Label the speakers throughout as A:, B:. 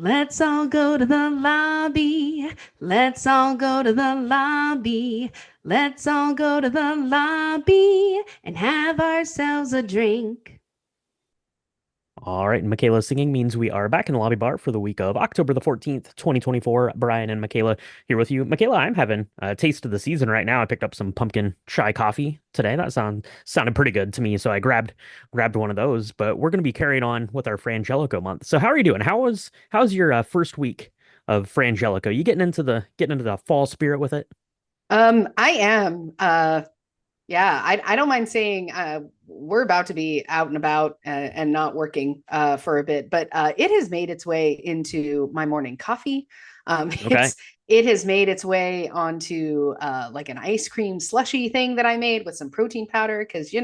A: Let's all go to the lobby. Let's all go to the lobby. Let's all go to the lobby and have ourselves a drink.
B: All right, and Michaela singing means we are back in the lobby bar for the week of October the 14th, 2024. Brian and Michaela here with you. Michaela, I'm having a taste of the season right now. I picked up some pumpkin chai coffee today. That sounded pretty good to me, so I grabbed one of those. But we're going to be carrying on with our Frangelico month. So how are you doing? How's your first week of Frangelico? You getting into the fall spirit with it?
A: I am. Yeah, I don't mind saying we're about to be out and about and not working for a bit, but it has made its way into my morning coffee.
B: Okay.
A: It has made its way onto like an ice cream slushy thing that I made with some protein powder because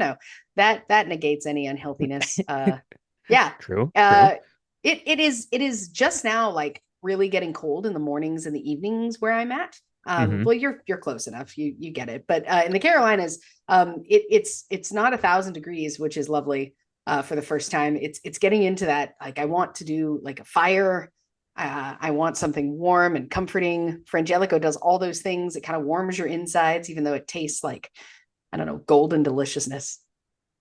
A: that negates any unhealthiness. Yeah,
B: True, true.
A: uh, it is just now like really getting cold in the mornings and the evenings where I'm at.
B: Hmm.
A: Well, you're close enough. You get it. But in the Carolinas, it's not 1,000 degrees, which is lovely for the first time. It's getting into that. Like I want to do like a fire. I want something warm and comforting. Frangelico does all those things. It kind of warms your insides, even though it tastes like I don't know, golden deliciousness.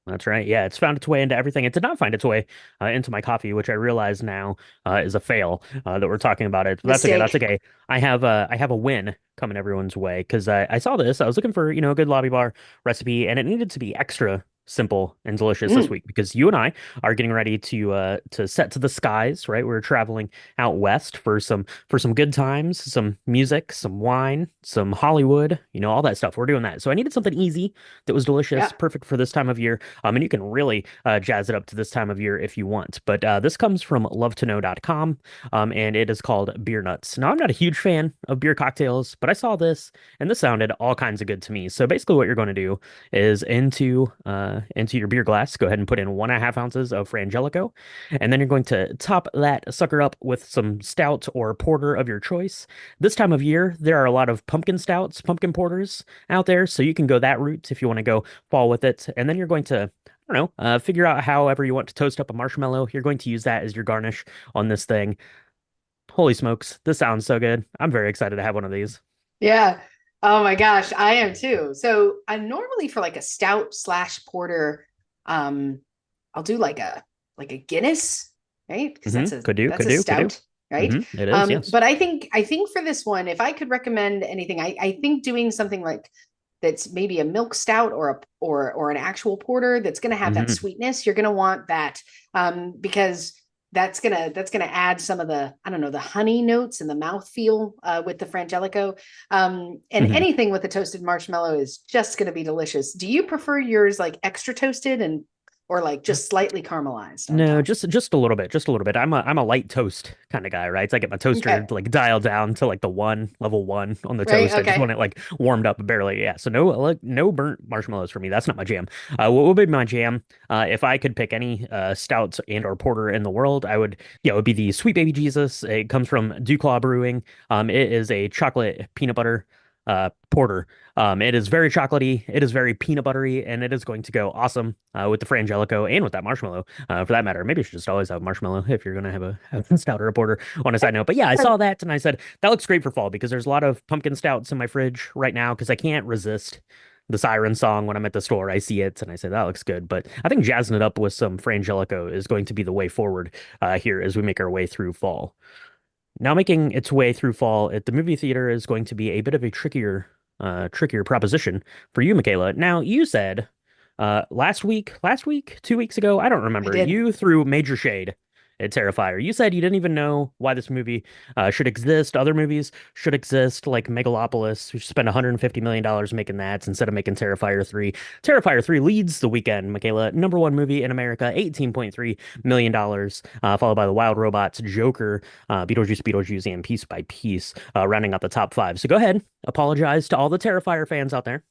B: That's right. Yeah, it's found its way into everything. It did not find its way into my coffee, which I realize now is a fail that we're talking about it. But that's okay. That's
A: Mistake.
B: okay. I have a win coming everyone's way because I saw this. I was looking for a good lobby bar recipe, and it needed to be extra simple and delicious this
A: Mm,
B: week because you and I are getting ready to set to the skies. Right, we're traveling out west for some good times, some music, some wine, some Hollywood. All that stuff. We're doing that. So I needed something easy that was delicious,
A: yeah.
B: perfect for this time of year. And you can really jazz it up to this time of year if you want. But this comes from lovetoknow.com, and it is called Beer Nuts. Now, I'm not a huge fan of beer cocktails, but I saw this, and this sounded all kinds of good to me. So basically, what you're going to do is into your beer glass, go ahead and put in 1.5 ounces of Frangelico, and then you're going to top that sucker up with some stout or porter of your choice. This time of year, there are a lot of pumpkin stouts, pumpkin porters out there, so you can go that route if you want to go fall with it. And then you're going to, I don't know, figure out however you want to toast up a marshmallow. You're going to use that as your garnish on this thing. Holy smokes, this sounds so good. I'm very excited to have one of these.
A: Yeah. Oh my gosh, I am too. So I normally for like a stout slash porter, um, I'll do like a Guinness, right? Because
B: Hmm. Could do,
A: that's
B: could
A: a
B: do, could do.
A: stout, right?
B: It is, yes.
A: But I think for this one, if I could recommend anything, I think doing something like that's maybe a milk stout or an actual porter that's going to have that
B: Hmm.
A: sweetness. You're going to want that because that's gonna add some of the I don't know the honey notes and the mouthfeel with the Frangelico. And
B: Hmm.
A: anything with a toasted marshmallow is just going to be delicious. Do you prefer yours like extra toasted and or like just slightly caramelized on
B: No,
A: top?
B: just a little bit, just a little bit. I'm a light toast kind of guy, right? So I get my toaster
A: Okay,
B: like dialed down to like the level one on the
A: right.
B: toast. I just want
A: Okay.
B: it like warmed up barely. Yeah. So no burnt marshmallows for me. That's not my jam. What would be my jam? If I could pick any stouts and or porter in the world, it would be the Sweet Baby Jesus. It comes from Duclaw Brewing. It is a chocolate peanut butter porter. It is very chocolatey, it is very peanut buttery, and it is going to go awesome with the Frangelico and with that marshmallow, for that matter. Maybe you should just always have marshmallow if you're gonna have a stout or a porter on a side note. But yeah, I saw that and I said that looks great for fall because there's a lot of pumpkin stouts in my fridge right now because I can't resist the siren song when I'm at the store. I see it and I say that looks good. But I think jazzing it up with some Frangelico is going to be the way forward here as we make our way through fall. Now making its way through fall at the movie theater is going to be a bit of a trickier proposition for you, Michaela. Now, you said last week, 2 weeks ago, I don't
A: I
B: remember,
A: did.
B: you threw major shade at Terrifier. You said you didn't even know why this movie should exist. Other movies should exist, like Megalopolis. We should spend $150 million making that instead of making Terrifier 3. Terrifier 3 leads the weekend, Michaela. Number one movie in America, $18.3 million, followed by The Wild Robots, Joker, Beetlejuice, and Piece by Piece, rounding out the top five. So go ahead, apologize to all the Terrifier fans out there.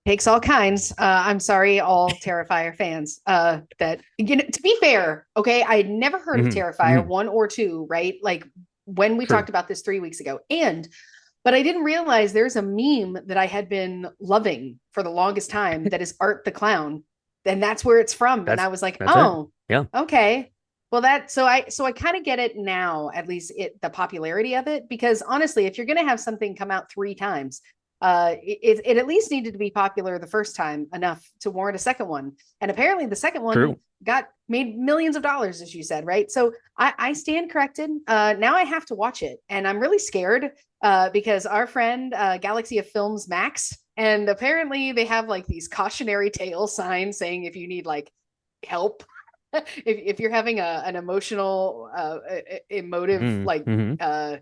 A: Takes all kinds. I'm sorry, all Terrifier fans. That to be fair, okay, I had never heard of
B: Hmm.
A: Terrifier
B: Hmm.
A: 1 or 2, right? Like when we
B: True.
A: talked about this 3 weeks ago, and but I didn't realize there's a meme that I had been loving for the longest time that is Art the Clown, and that's where it's from. And I
B: That's
A: was like,
B: that's it.
A: oh,
B: Yeah.
A: okay. Well, that so I kind of get it now, at least the popularity of it, because honestly, if you're going to have something come out three times, it at least needed to be popular the first time enough to warrant a second one. And apparently, the second one
B: True.
A: got made millions of dollars, as you said, right? So I stand corrected. Now I have to watch it, and I'm really scared because our friend Galaxy of Films Max, and apparently they have like these cautionary tale signs saying if you need like help if you're having an emotional emotive like
B: Mm-hmm.
A: a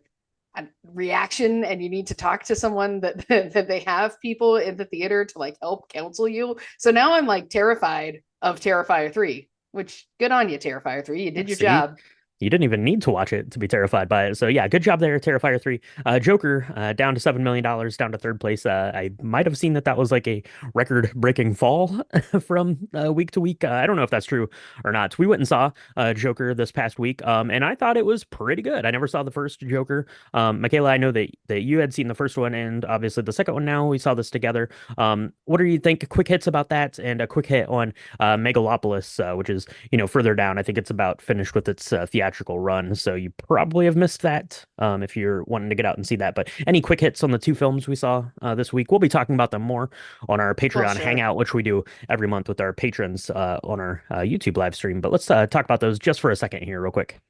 A: reaction and you need to talk to someone that they have people in the theater to like help counsel you. So now I'm like terrified of Terrifier 3, which good on you, Terrifier 3. You did your
B: See,
A: job.
B: you didn't even need to watch it to be terrified by it. So yeah, good job there, Terrifier 3. Joker, down to $7 million, down to third place. I might have seen that that was like a record-breaking fall from week to week. I don't know if that's true or not. We went and saw Joker this past week, and I thought it was pretty good. I never saw the first Joker. Michaela, I know that you had seen the first one and obviously the second one now. We saw this together. What do you think? Quick hits about that and a quick hit on Megalopolis, which is, further down. I think it's about finished with its theatrical run, so you probably have missed that if you're wanting to get out and see that. But any quick hits on the two films we saw this week? We'll be talking about them more on our
A: Well,
B: Patreon
A: sure.
B: Hangout, which we do every month with our patrons on our YouTube live stream. But let's talk about those just for a second here, real quick.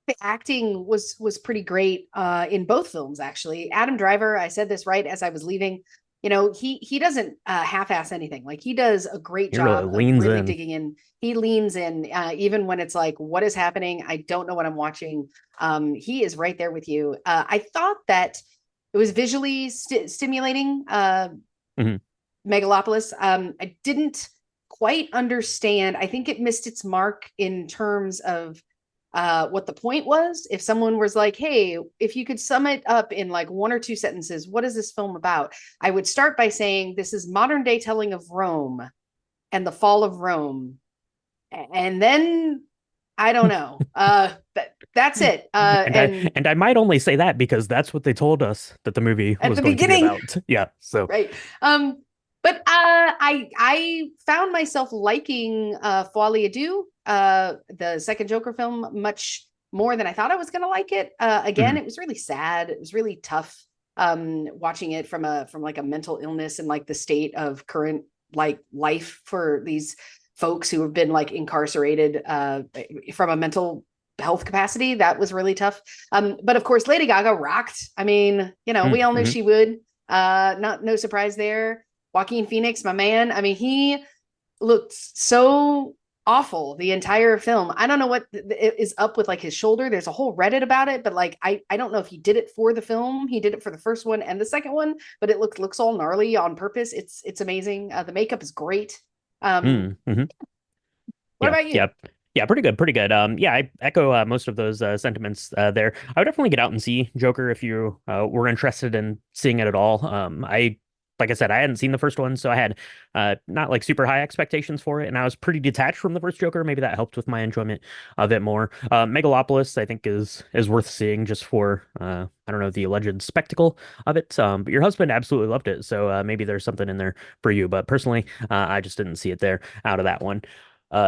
A: The acting was pretty great in both films, actually. Adam Driver, I said this right as I was leaving. He doesn't half-ass anything. Like he does a great
B: He really
A: job of
B: leans
A: really
B: in.
A: digging in. He leans in, even when it's like, what is happening? I don't know what I'm watching. He is right there with you. I thought that it was visually stimulating.
B: Mhm.
A: Megalopolis. I didn't quite understand. I think it missed its mark in terms of what the point was. If someone was like, hey, if you could sum it up in like one or two sentences, what is this film about? I would start by saying this is modern day telling of Rome and the fall of Rome. And then I don't know. That's it.
B: And I might only say that because that's what they told us that the movie
A: At
B: was
A: the
B: going to be
A: beginning,
B: about. Yeah, so
A: right. But I found myself liking Folie à Deux, the second Joker film, much more than I thought I was gonna like it. Again,
B: mhm.
A: it was really sad. It was really tough watching it from like a mental illness and like the state of current like life for these folks who have been like incarcerated from a mental health capacity. That was really tough. But of course, Lady Gaga rocked. I mean, we all knew
B: Mhm.
A: she would. Not no surprise there. Joaquin Phoenix, my man. I mean, he looked so awful the entire film. I don't know what is up with like his shoulder. There's a whole Reddit about it, but like I don't know if he did it for the film. He did it for the first one and the second one, but it looks all gnarly on purpose. It's amazing. The makeup is great. Um,
B: Mhm.
A: what
B: Yeah,
A: about you?
B: yeah, yeah, pretty good, pretty good. Yeah, I echo most of those sentiments there. I would definitely get out and see Joker if you were interested in seeing it at all. Like I said, I hadn't seen the first one, so I had not like super high expectations for it, and I was pretty detached from the first Joker. Maybe that helped with my enjoyment of it more. Megalopolis, I think, is worth seeing just for I don't know, the alleged spectacle of it. But your husband absolutely loved it, so maybe there's something in there for you. But personally, I just didn't see it there out of that one.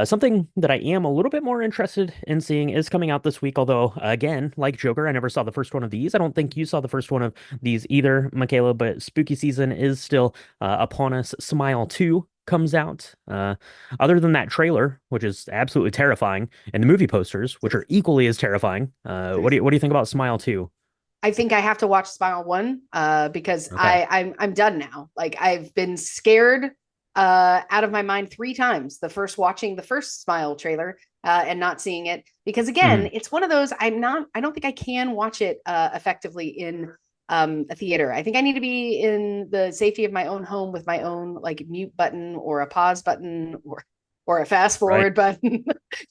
B: Something that I am a little bit more interested in seeing is coming out this week. Although, again, like Joker, I never saw the first one of these. I don't think you saw the first one of these either, Michaela, but spooky season is still upon us. Smile 2 comes out. Other than that trailer, which is absolutely terrifying, and the movie posters, which are equally as terrifying, what do you think about Smile 2?
A: I think I have to watch Smile 1 because
B: Okay.
A: I'm done now. Like I've been scared out of my mind three times. The first watching the first Smile trailer and not seeing it because
B: Hmm.
A: again, it's one of those I don't think I can watch it effectively in a theater. I think I need to be in the safety of my own home with my own like mute button or a pause button or a fast
B: Right.
A: forward button,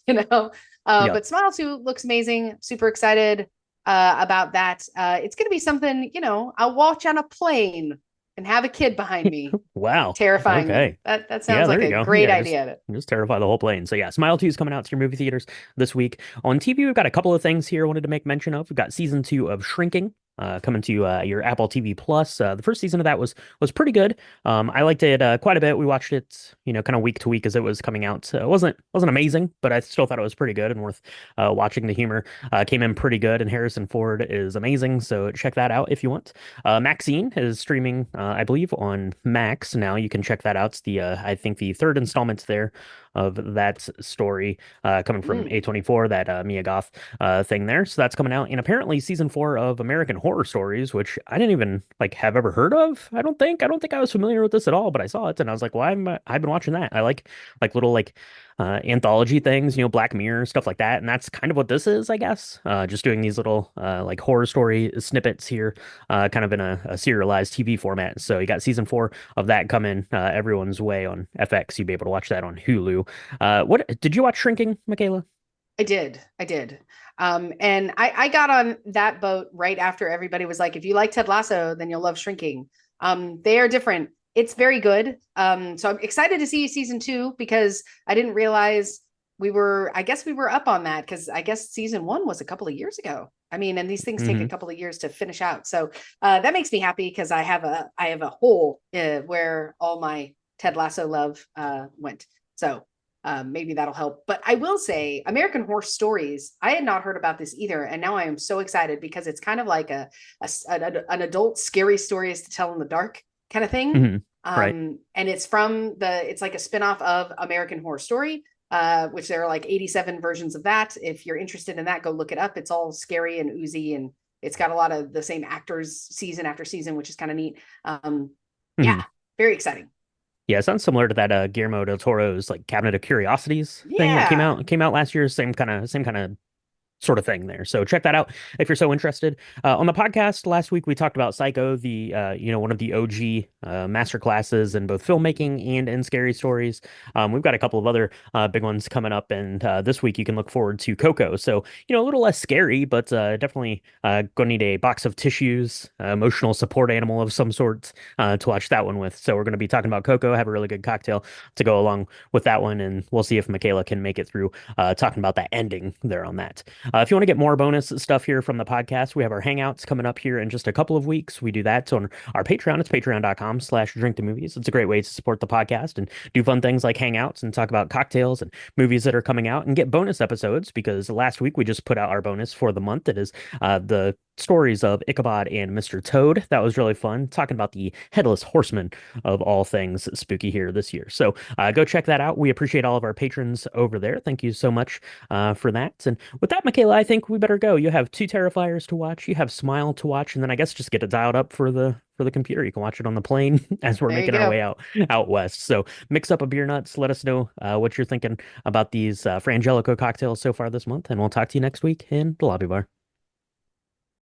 A: you know.
B: Yeah.
A: But Smile 2 looks amazing. Super excited about that. It's going to be something, I'll watch on a plane and have a kid behind me,
B: Wow.
A: terrifying them.
B: Okay.
A: That
B: Yeah,
A: sounds
B: there
A: like
B: you
A: a
B: go.
A: great
B: Yeah, just
A: idea.
B: just terrify the whole plane. So yeah, Smile 2 is coming out to your movie theaters this week. On TV, we've got a couple of things here I wanted to make mention of. We've got season 2 of Shrinking. coming to your Apple TV Plus. The first season of that was pretty good. I liked it quite a bit. We watched it, kind of week to week as it was coming out. It wasn't amazing, but I still thought it was pretty good and worth watching. The humor came in pretty good, and Harrison Ford is amazing. So check that out if you want. Maxine is streaming, I believe, on Max now. You can check that out. It's the I think the third installment there of that story coming from
A: Mm.
B: A24, that Mia Goth thing there. So that's coming out, and apparently season 4 of American Horror Stories, which I didn't even like have ever heard of. I don't think I was familiar with this at all, but I saw it and I was like, well, I've been watching that. I like little like anthology things, Black Mirror, stuff like that. And that's kind of what this is, I guess. Just doing these little like horror story snippets here, kind of in a serialized TV format. So you got season 4 of that coming everyone's way on FX. You'd be able to watch that on Hulu. What did you watch Shrinking, Michaela?
A: I did. And I got on that boat right after everybody was like, if you like Ted Lasso, then you'll love Shrinking. They are different. It's very good. So I'm excited to see season 2 because I didn't realize I guess we were up on that because I guess season 1 was a couple of years ago. I mean, and these things take a
B: Hmm.
A: couple of years to finish out. So that makes me happy because I have a hole where all my Ted Lasso love went. So maybe that'll help. But I will say, American Horror Stories, I had not heard about this either, and now I am so excited because it's kind of like an adult scary stories to tell in the dark kind of thing.
B: Hmm. Right.
A: And it's like a spinoff of American Horror Story, which there are like 87 versions of that. If you're interested in that, go look it up. It's all scary and oozy, and it's got a lot of the same actors season after season, which is kind of neat. Yeah,
B: Hmm.
A: very exciting.
B: Yeah, it sounds similar to that Guillermo del Toro's like Cabinet of Curiosities thing that
A: Yeah.
B: came out last year. Same kind of sort of thing there. So check that out if you're so interested. On the podcast last week, we talked about Psycho, the one of the OG master classes in both filmmaking and in scary stories. We've got a couple of other big ones coming up, and this week you can look forward to Coco. So a little less scary, but definitely gonna need a box of tissues, emotional support animal of some sort to watch that one with. So we're gonna be talking about Coco. Have a really good cocktail to go along with that one, and we'll see if Michaela can make it through talking about that ending there on that. If you want to get more bonus stuff here from the podcast, we have our hangouts coming up here in just a couple of weeks. We do that on our Patreon. It's patreon.com/drinktomovies. It's a great way to support the podcast and do fun things like hangouts and talk about cocktails and movies that are coming out and get bonus episodes because last week we just put out our bonus for the month. It is the stories of Ichabod and Mr. Toad. That was really fun, talking about the headless horseman of all things spooky here this year. So go check that out. We appreciate all of our patrons over there. Thank you so much for that. And with that, Michaela, I think we better go. You have two Terrifiers to watch. You have Smile to watch, and then I guess just get it dialed up for the computer. You can watch it on the plane as we're
A: There you
B: making our way
A: go.
B: out west. So mix up a beer nuts. Let us know what you're thinking about these Frangelico cocktails so far this month, and we'll talk to you next week in the lobby bar.